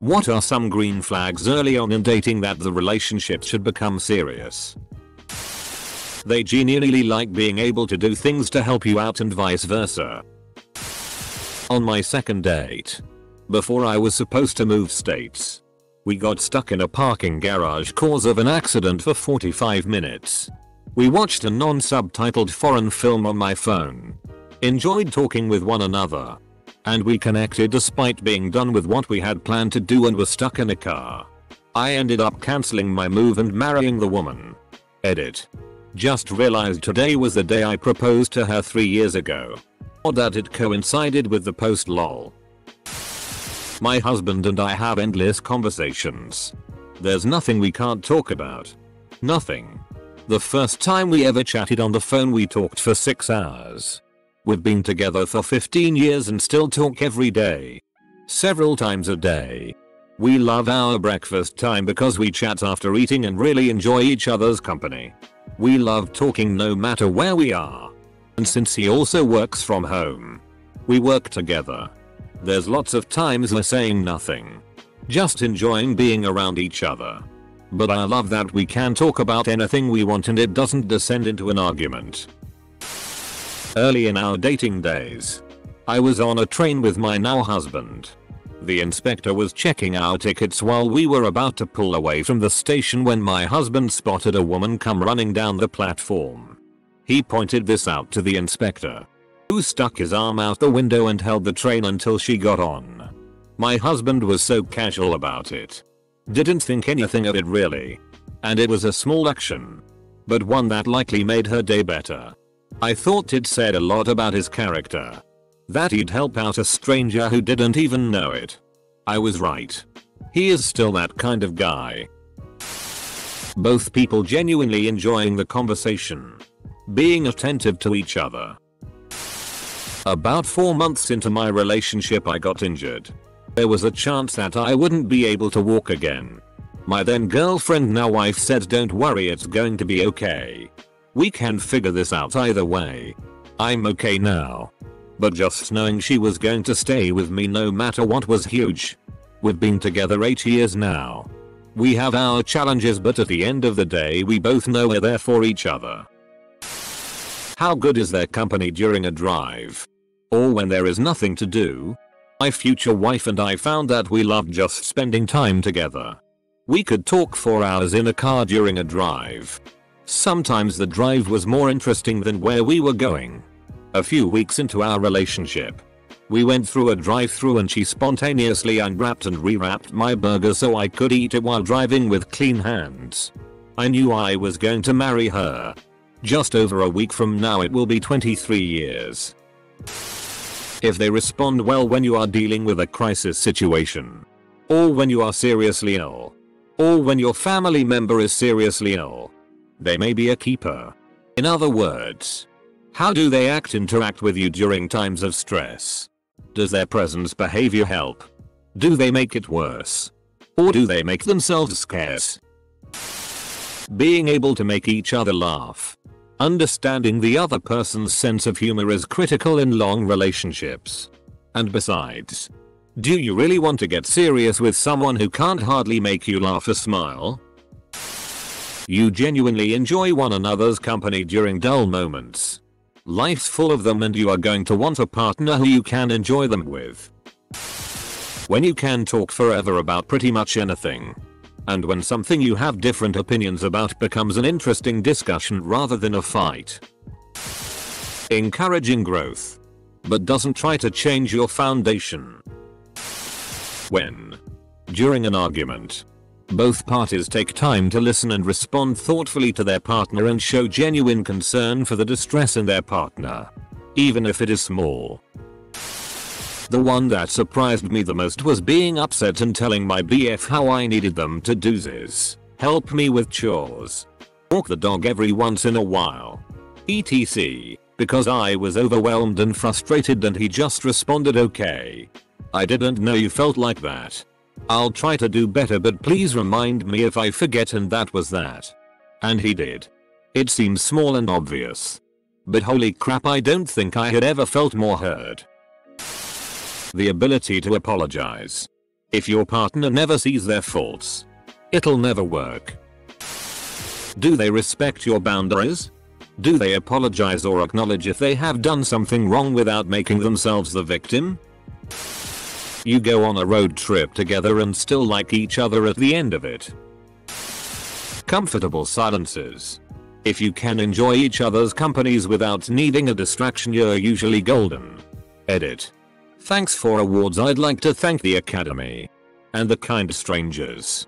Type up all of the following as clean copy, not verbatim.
What are some green flags early on in dating that the relationship should become serious? They genuinely like being able to do things to help you out and vice versa. On my second date, before I was supposed to move states, we got stuck in a parking garage cause of an accident for 45 minutes. We watched a non-subtitled foreign film on my phone, enjoyed talking with one another, and we connected despite being done with what we had planned to do and were stuck in a car. I ended up cancelling my move and marrying the woman. Edit. Just realized today was the day I proposed to her 3 years ago. Or that it coincided with the post lol. My husband and I have endless conversations. There's nothing we can't talk about. Nothing. The first time we ever chatted on the phone we talked for 6 hours. We've been together for 15 years and still talk every day. Several times a day. We love our breakfast time because we chat after eating and really enjoy each other's company. We love talking no matter where we are. And since he also works from home, we work together. There's lots of times we're saying nothing. Just enjoying being around each other. But I love that we can talk about anything we want and it doesn't descend into an argument. Early in our dating days, I was on a train with my now husband. The inspector was checking our tickets while we were about to pull away from the station when my husband spotted a woman come running down the platform. He pointed this out to the inspector, who stuck his arm out the window and held the train until she got on. My husband was so casual about it. Didn't think anything of it really. And it was a small action, but one that likely made her day better. I thought it said a lot about his character. That he'd help out a stranger who didn't even know it. I was right. He is still that kind of guy. Both people genuinely enjoying the conversation. Being attentive to each other. About 4 months into my relationship I got injured. There was a chance that I wouldn't be able to walk again. My then girlfriend, now wife, said don't worry, it's going to be okay. We can figure this out either way. I'm okay now. But just knowing she was going to stay with me no matter what was huge. We've been together 8 years now. We have our challenges, but at the end of the day we both know we're there for each other. How good is their company during a drive? Or when there is nothing to do? My future wife and I found that we loved just spending time together. We could talk for hours in a car during a drive. Sometimes the drive was more interesting than where we were going. A few weeks into our relationship, we went through a drive-thru and she spontaneously unwrapped and rewrapped my burger so I could eat it while driving with clean hands. I knew I was going to marry her. Just over a week from now it will be 23 years. If they respond well when you are dealing with a crisis situation, or when you are seriously ill, or when your family member is seriously ill, they may be a keeper. In other words, how do they interact with you during times of stress? Does their presence behavior help? Do they make it worse? Or do they make themselves scarce? Being able to make each other laugh. Understanding the other person's sense of humor is critical in long relationships. And besides, do you really want to get serious with someone who can't hardly make you laugh or smile? You genuinely enjoy one another's company during dull moments. Life's full of them and you are going to want a partner who you can enjoy them with. When you can talk forever about pretty much anything. And when something you have different opinions about becomes an interesting discussion rather than a fight. Encouraging growth. But doesn't try to change your foundation. When, during an argument, both parties take time to listen and respond thoughtfully to their partner and show genuine concern for the distress in their partner, even if it is small. The one that surprised me the most was being upset and telling my BF how I needed them to do this, help me with chores, walk the dog every once in a while, etc. because I was overwhelmed and frustrated, and he just responded, okay. I didn't know you felt like that. I'll try to do better, but please remind me if I forget, and that was that. And he did. It seems small and obvious. But holy crap, I don't think I had ever felt more heard. The ability to apologize. If your partner never sees their faults, it'll never work. Do they respect your boundaries? Do they apologize or acknowledge if they have done something wrong without making themselves the victim? You go on a road trip together and still like each other at the end of it. Comfortable silences. If you can enjoy each other's companies without needing a distraction, you're usually golden. Edit. Thanks for awards. I'd like to thank the Academy and the kind strangers.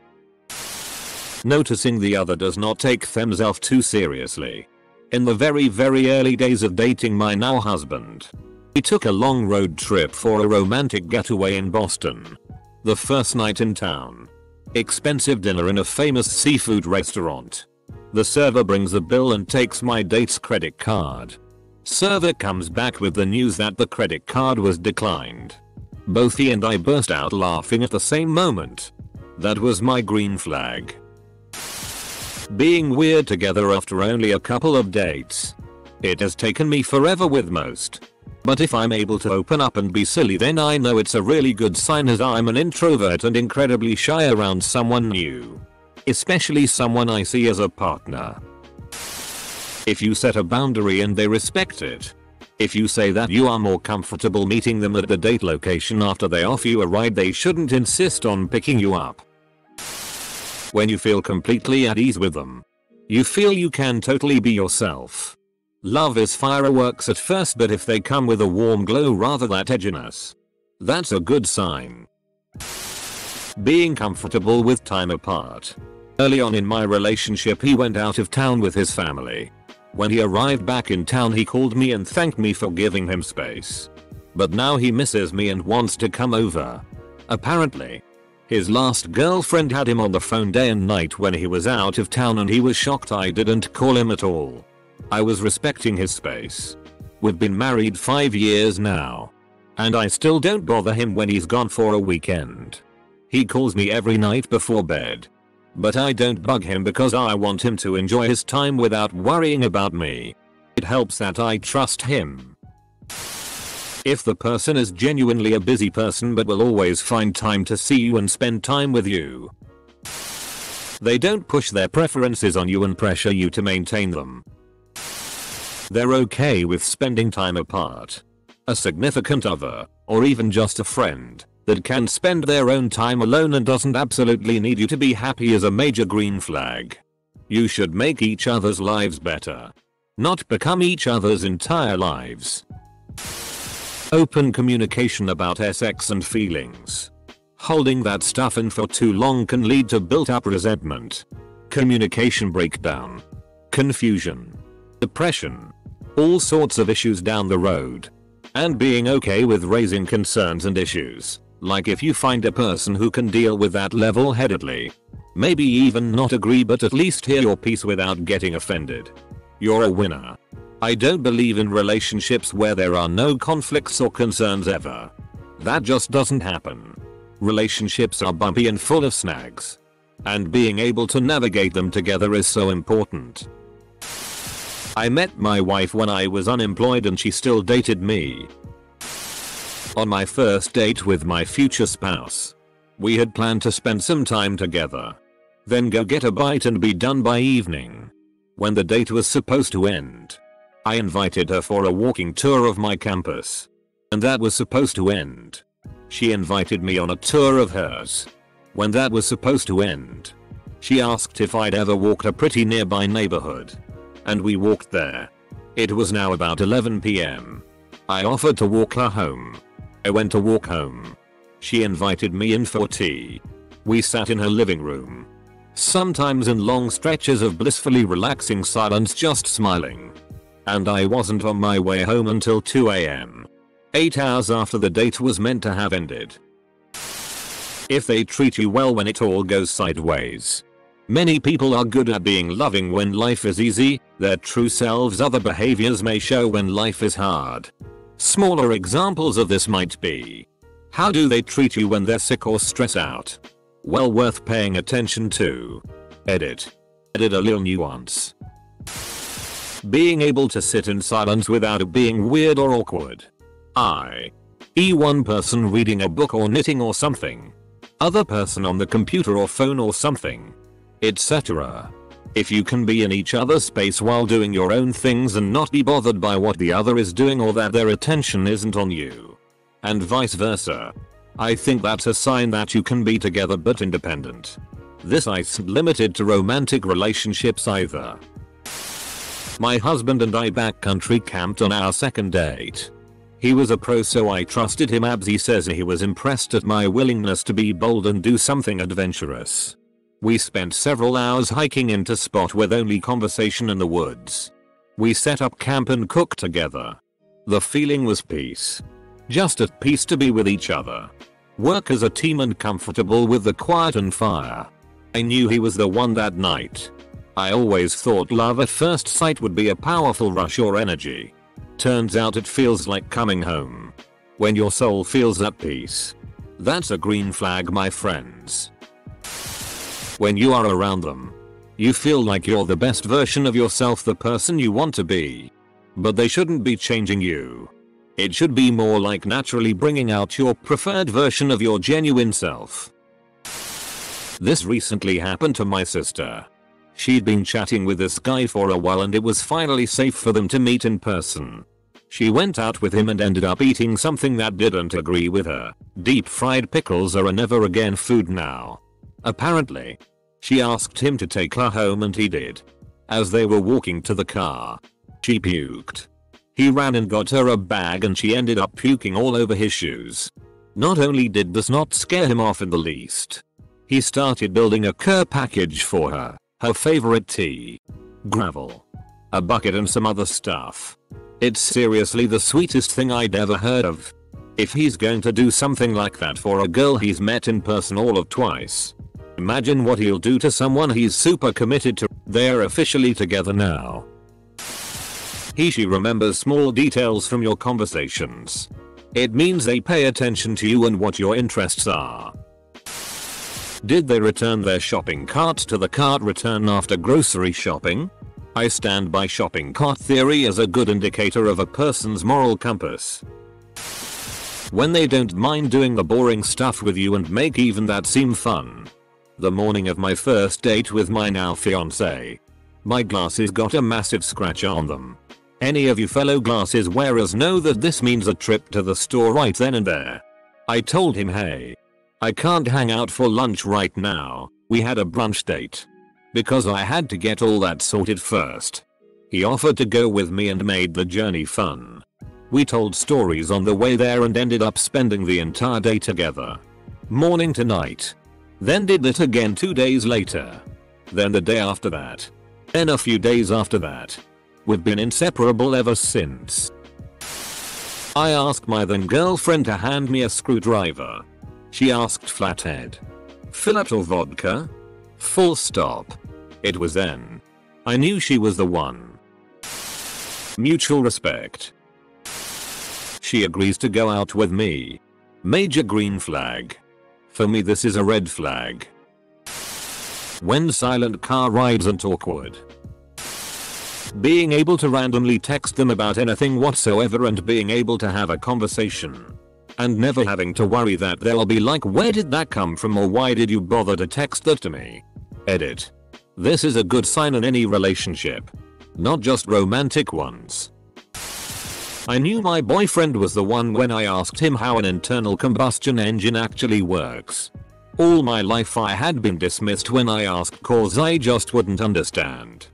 Noticing the other does not take themselves too seriously. In the very early days of dating my now husband, we took a long road trip for a romantic getaway in Boston. The first night in town, expensive dinner in a famous seafood restaurant. The server brings the bill and takes my date's credit card. Server comes back with the news that the credit card was declined. Both he and I burst out laughing at the same moment. That was my green flag. Being weird together after only a couple of dates. It has taken me forever with most. But if I'm able to open up and be silly, then I know it's a really good sign, as I'm an introvert and incredibly shy around someone new. Especially someone I see as a partner. If you set a boundary and they respect it. If you say that you are more comfortable meeting them at the date location after they offer you a ride, they shouldn't insist on picking you up. When you feel completely at ease with them. You feel you can totally be yourself. Love is fireworks at first, but if they come with a warm glow rather than edginess, that's a good sign. Being comfortable with time apart. Early on in my relationship, he went out of town with his family. When he arrived back in town, he called me and thanked me for giving him space. But now he misses me and wants to come over. Apparently, his last girlfriend had him on the phone day and night when he was out of town, and he was shocked I didn't call him at all. I was respecting his space. We've been married 5 years now. And I still don't bother him when he's gone for a weekend. He calls me every night before bed. But I don't bug him because I want him to enjoy his time without worrying about me. It helps that I trust him. If the person is genuinely a busy person but will always find time to see you and spend time with you. They don't push their preferences on you and pressure you to maintain them. They're okay with spending time apart. A significant other, or even just a friend, that can spend their own time alone and doesn't absolutely need you to be happy is a major green flag. You should make each other's lives better, not become each other's entire lives. Open communication about sex and feelings. Holding that stuff in for too long can lead to built-up resentment, communication breakdown, confusion, depression, all sorts of issues down the road. And being okay with raising concerns and issues, like if you find a person who can deal with that level-headedly. Maybe even not agree, but at least hear your piece without getting offended. You're a winner. I don't believe in relationships where there are no conflicts or concerns ever. That just doesn't happen. Relationships are bumpy and full of snags. And being able to navigate them together is so important. I met my wife when I was unemployed and she still dated me. On my first date with my future spouse, we had planned to spend some time together. Then go get a bite and be done by evening. When the date was supposed to end, I invited her for a walking tour of my campus. And that was supposed to end. She invited me on a tour of hers. When that was supposed to end, she asked if I'd ever walked a pretty nearby neighborhood. And we walked there. It was now about 11 PM. I offered to walk her home. I went to walk home. She invited me in for tea. We sat in her living room. Sometimes in long stretches of blissfully relaxing silence, just smiling. And I wasn't on my way home until 2 AM. 8 hours after the date was meant to have ended. If they treat you well when it all goes sideways. Many people are good at being loving when life is easy. Their true selves' other behaviors may show when life is hard. Smaller examples of this might be: how do they treat you when they're sick or stressed out? Well worth paying attention to. Edit a little nuance. Being able to sit in silence without it being weird or awkward. I.e. one person reading a book or knitting or something. other person on the computer or phone or something, etc. If you can be in each other's space while doing your own things and not be bothered by what the other is doing or that their attention isn't on you, and vice versa, I think that's a sign that you can be together but independent. This isn't limited to romantic relationships either. My husband and I backcountry camped on our second date. He was a pro, so I trusted him. He says he was impressed at my willingness to be bold and do something adventurous. We spent several hours hiking into a spot with only conversation in the woods. We set up camp and cooked together. The feeling was peace. Just at peace to be with each other. Work as a team and comfortable with the quiet and fire. I knew he was the one that night. I always thought love at first sight would be a powerful rush or energy. Turns out it feels like coming home. When your soul feels at peace. That's a green flag, my friends. When you are around them, you feel like you're the best version of yourself, the person you want to be. But they shouldn't be changing you. It should be more like naturally bringing out your preferred version of your genuine self. This recently happened to my sister. She'd been chatting with this guy for a while and it was finally safe for them to meet in person. She went out with him and ended up eating something that didn't agree with her. Deep fried pickles are a never again food now. Apparently, she asked him to take her home and he did. As they were walking to the car, she puked. He ran and got her a bag and she ended up puking all over his shoes. Not only did this not scare him off in the least, he started building a care package for her. Her favorite tea, gravel, a bucket and some other stuff. It's seriously the sweetest thing I'd ever heard of. If he's going to do something like that for a girl he's met in person all of twice, imagine what he'll do to someone he's super committed to. They're officially together now. She remembers small details from your conversations. It means they pay attention to you and what your interests are. Did they return their shopping cart to the cart return after grocery shopping? I stand by shopping cart theory as a good indicator of a person's moral compass. When they don't mind doing the boring stuff with you and make even that seem fun. The morning of my first date with my now fiance, my glasses got a massive scratch on them. Any of you fellow glasses wearers know that this means a trip to the store right then and there. I told him, hey, I can't hang out for lunch right now, we had a brunch date. Because I had to get all that sorted first. He offered to go with me and made the journey fun. We told stories on the way there and ended up spending the entire day together. Morning to night. Then did that again 2 days later. Then the day after that. Then a few days after that. We've been inseparable ever since. I asked my then girlfriend to hand me a screwdriver. She asked flathead. Phillips or vodka? Full stop. It was then. I knew she was the one. Mutual respect. She agrees to go out with me. Major green flag. For me this is a red flag. When silent car rides aren't awkward. Being able to randomly text them about anything whatsoever and being able to have a conversation. And never having to worry that they'll be like, where did that come from, or why did you bother to text that to me? Edit. This is a good sign in any relationship. Not just romantic ones. I knew my boyfriend was the one when I asked him how an internal combustion engine actually works. All my life I had been dismissed when I asked cause I just wouldn't understand.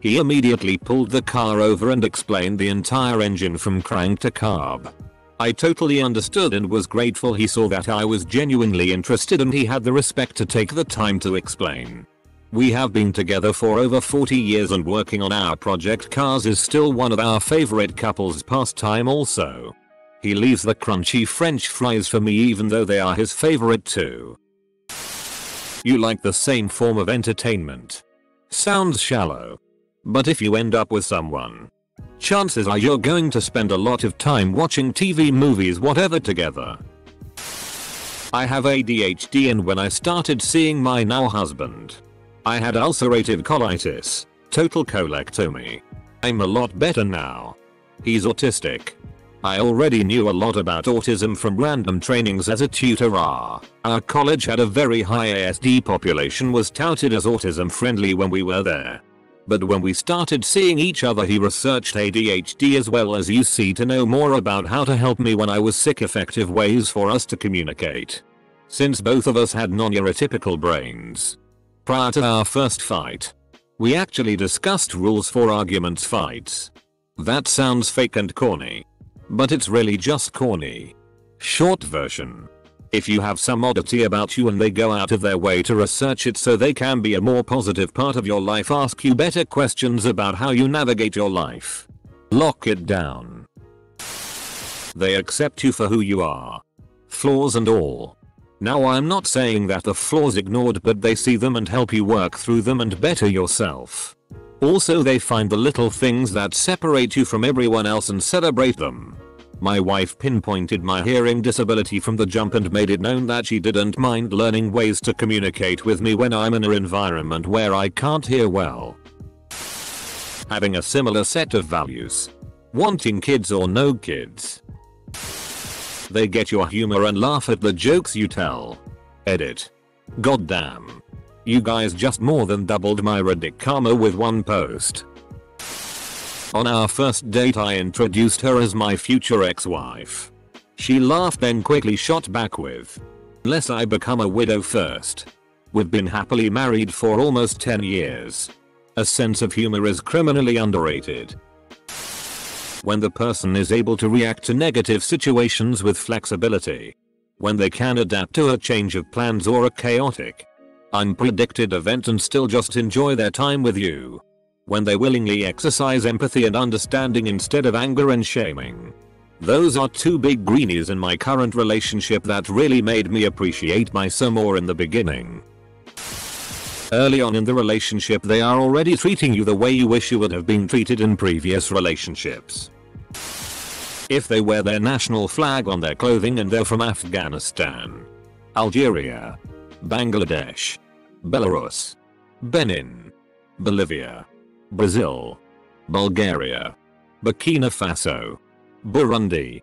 He immediately pulled the car over and explained the entire engine from crank to carb. I totally understood and was grateful he saw that I was genuinely interested and he had the respect to take the time to explain. We have been together for over 40 years and working on our project cars is still one of our favorite couples pastime also. He leaves the crunchy french fries for me even though they are his favorite too. You like the same form of entertainment. Sounds shallow. But if you end up with someone, chances are you're going to spend a lot of time watching TV, movies, whatever together. I have ADHD and when I started seeing my now husband, I had ulcerative colitis, total colectomy. I'm a lot better now. He's autistic. I already knew a lot about autism from random trainings as a tutor. Our college had a very high ASD population, was touted as autism friendly when we were there. But when we started seeing each other, he researched ADHD as well as UC to know more about how to help me when I was sick, effective ways for us to communicate. Since both of us had non-neurotypical brains. Prior to our first fight, we actually discussed rules for arguments fights. That sounds fake and corny. But it's really just corny. Short version. If you have some oddity about you and they go out of their way to research it so they can be a more positive part of your life, ask you better questions about how you navigate your life. Lock it down. They accept you for who you are. Flaws and all. Now I'm not saying that the flaws ignored, but they see them and help you work through them and better yourself. Also, they find the little things that separate you from everyone else and celebrate them. My wife pinpointed my hearing disability from the jump and made it known that she didn't mind learning ways to communicate with me when I'm in an environment where I can't hear well. Having a similar set of values. Wanting kids or no kids. They get your humor and laugh at the jokes you tell. Edit. Goddamn. You guys just more than doubled my ridic karma with one post. On our first date I introduced her as my future ex-wife. She laughed then quickly shot back with, "Unless I become a widow first." We've been happily married for almost 10 years. A sense of humor is criminally underrated. When the person is able to react to negative situations with flexibility. When they can adapt to a change of plans or a chaotic, unpredicted event and still just enjoy their time with you. When they willingly exercise empathy and understanding instead of anger and shaming. Those are two big greenies in my current relationship that really made me appreciate my son more in the beginning. Early on in the relationship they are already treating you the way you wish you would have been treated in previous relationships. If they wear their national flag on their clothing and they're from Afghanistan, Algeria, Bangladesh, Belarus, Benin, Bolivia, Brazil, Bulgaria, Burkina Faso, Burundi,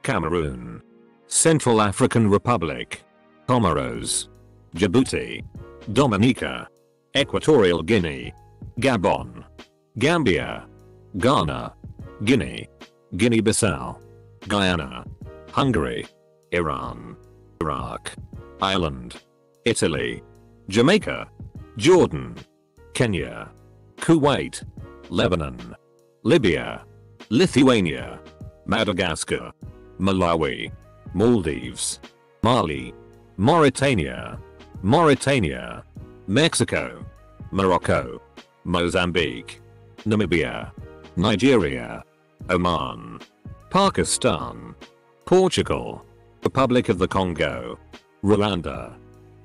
Cameroon, Central African Republic, Comoros, Djibouti, Dominica, Equatorial Guinea, Gabon, Gambia, Ghana, Guinea, Guinea-Bissau, Guyana, Hungary, Iran, Iraq, Ireland, Italy, Jamaica, Jordan, Kenya, Kuwait, Lebanon, Libya, Lithuania, Madagascar, Malawi, Maldives, Mali, Mauritania, Mexico, Morocco, Mozambique, Namibia, Nigeria, Oman, Pakistan, Portugal, Republic of the Congo, Rwanda,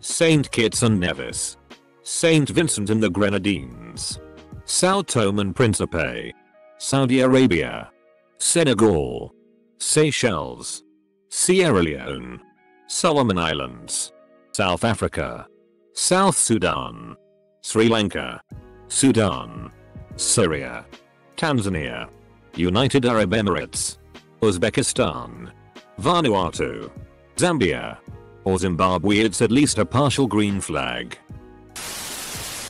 Saint Kitts and Nevis, Saint Vincent and the Grenadines, Sao Tome and Principe, Saudi Arabia, Senegal, Seychelles, Sierra Leone, Solomon Islands, South Africa, South Sudan, Sri Lanka, Sudan, Syria, Tanzania, United Arab Emirates, Uzbekistan, Vanuatu, Zambia, or Zimbabwe. It's at least a partial green flag.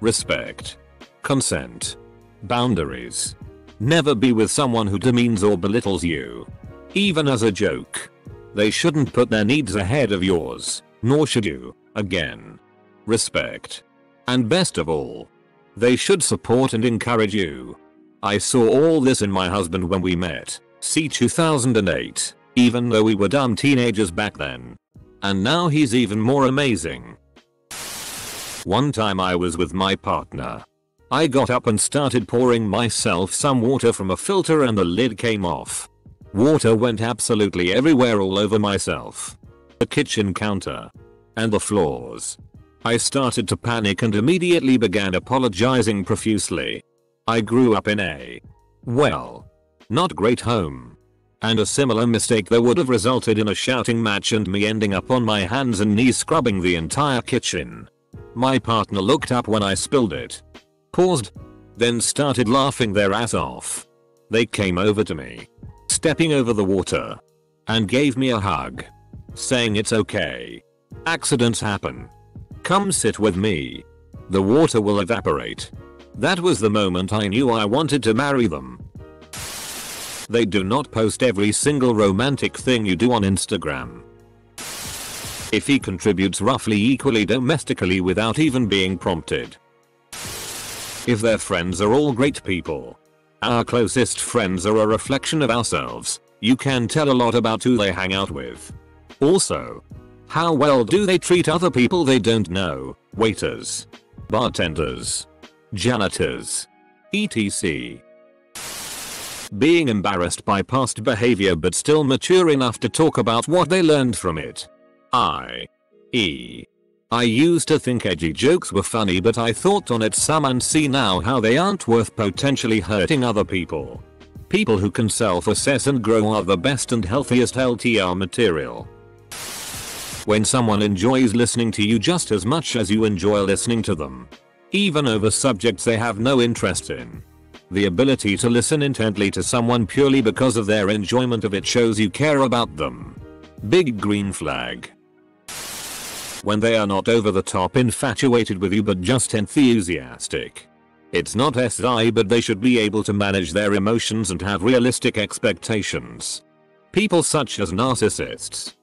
Respect. Consent. Boundaries. Never be with someone who demeans or belittles you. Even as a joke. They shouldn't put their needs ahead of yours, nor should you, again. Respect. And best of all, they should support and encourage you. I saw all this in my husband when we met, see 2008, even though we were dumb teenagers back then. And now he's even more amazing. One time I was with my partner. I got up and started pouring myself some water from a filter and the lid came off. Water went absolutely everywhere, all over myself, the kitchen counter, and the floors. I started to panic and immediately began apologizing profusely. I grew up in a, well, not great home. And a similar mistake that would have resulted in a shouting match and me ending up on my hands and knees scrubbing the entire kitchen. My partner looked up when I spilled it, paused, then started laughing their ass off. They came over to me, stepping over the water and gave me a hug, saying it's okay. Accidents happen. Come sit with me. The water will evaporate. That was the moment I knew I wanted to marry them. They do not post every single romantic thing you do on Instagram. If he contributes roughly equally domestically without even being prompted. If their friends are all great people. Our closest friends are a reflection of ourselves. You can tell a lot about who they hang out with. Also, how well do they treat other people they don't know, waiters, bartenders, janitors, etc. Being embarrassed by past behavior but still mature enough to talk about what they learned from it. I used to think edgy jokes were funny, but I thought on it some and see now how they aren't worth potentially hurting other people. People who can self-assess and grow are the best and healthiest LTR material. When someone enjoys listening to you just as much as you enjoy listening to them, even over subjects they have no interest in. The ability to listen intently to someone purely because of their enjoyment of it shows you care about them. Big green flag. When they are not over the top infatuated with you but just enthusiastic. It's not SI, but they should be able to manage their emotions and have realistic expectations. People such as narcissists,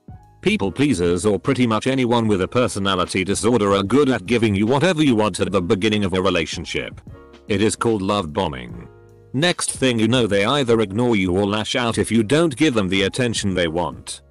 people pleasers, or pretty much anyone with a personality disorder are good at giving you whatever you want at the beginning of a relationship. It is called love bombing. Next thing you know, they either ignore you or lash out if you don't give them the attention they want.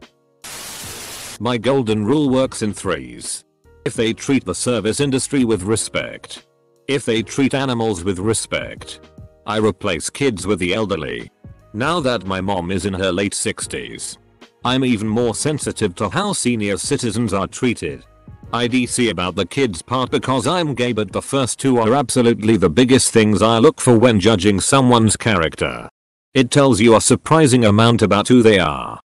My golden rule works in threes. If they treat the service industry with respect. If they treat animals with respect. I replace kids with the elderly. Now that my mom is in her late 60s. I'm even more sensitive to how senior citizens are treated. I DC about the kids part because I'm gay, but the first two are absolutely the biggest things I look for when judging someone's character. It tells you a surprising amount about who they are.